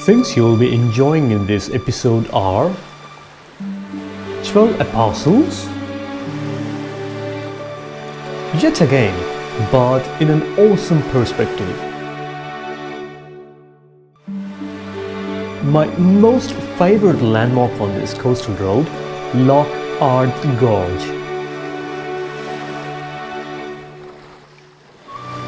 Things you'll be enjoying in this episode are 12 Apostles, yet again, but in an awesome perspective. My most favorite landmark on this coastal road, Loch Ard Gorge.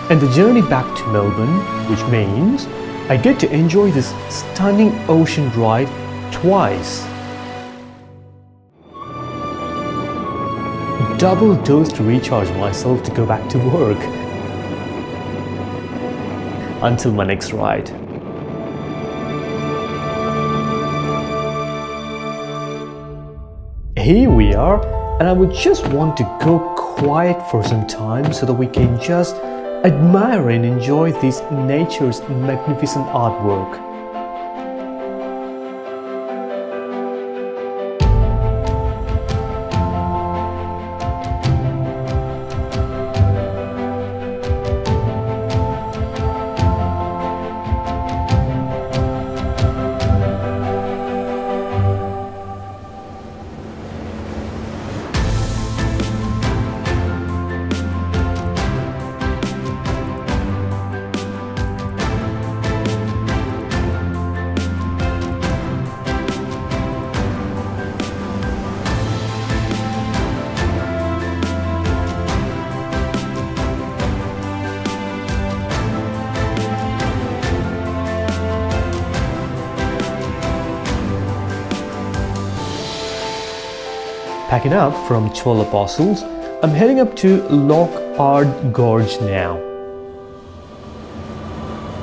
And the journey back to Melbourne, which means I get to enjoy this stunning ocean drive twice. Double dose to recharge myself to go back to work. Until my next ride. Here we are, and I would just want to go quiet for some time so that we can just admire and enjoy this nature's magnificent artwork. Packing up from 12 Apostles, I'm heading up to Loch Ard Gorge now.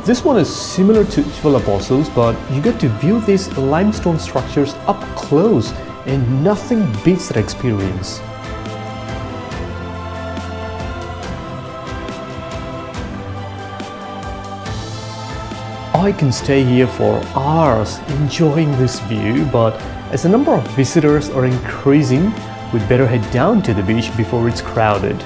This one is similar to 12 Apostles, but you get to view these limestone structures up close, and nothing beats that experience. I can stay here for hours enjoying this view, but as the number of visitors are increasing, we'd better head down to the beach before it's crowded.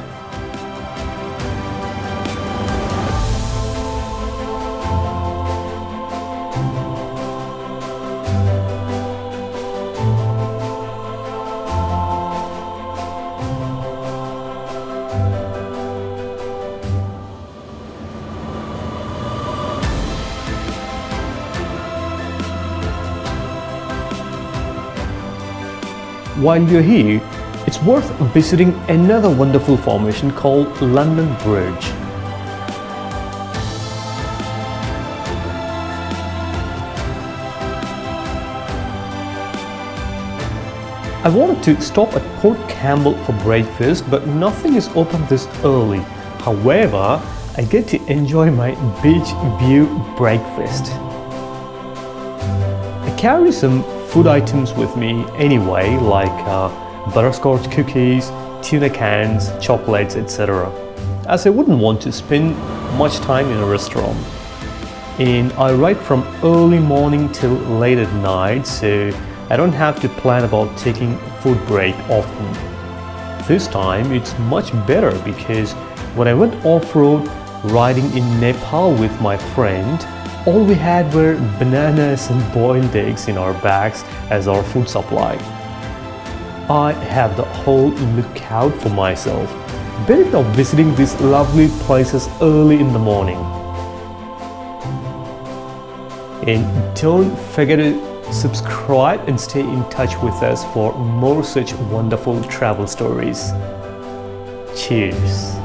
While you're here, it's worth visiting another wonderful formation called London Bridge. I wanted to stop at Port Campbell for breakfast, but nothing is open this early. However, I get to enjoy my beach view breakfast. I carry some food items with me anyway, like butterscotch cookies, tuna cans, chocolates, etc. as I wouldn't want to spend much time in a restaurant. And I ride from early morning till late at night, so I don't have to plan about taking food break often. This time it's much better because when I went off-road riding in Nepal with my friend, all we had were bananas and boiled eggs in our bags as our food supply. I have the whole lookout for myself. Benefit of visiting these lovely places early in the morning. And don't forget to subscribe and stay in touch with us for more such wonderful travel stories. Cheers!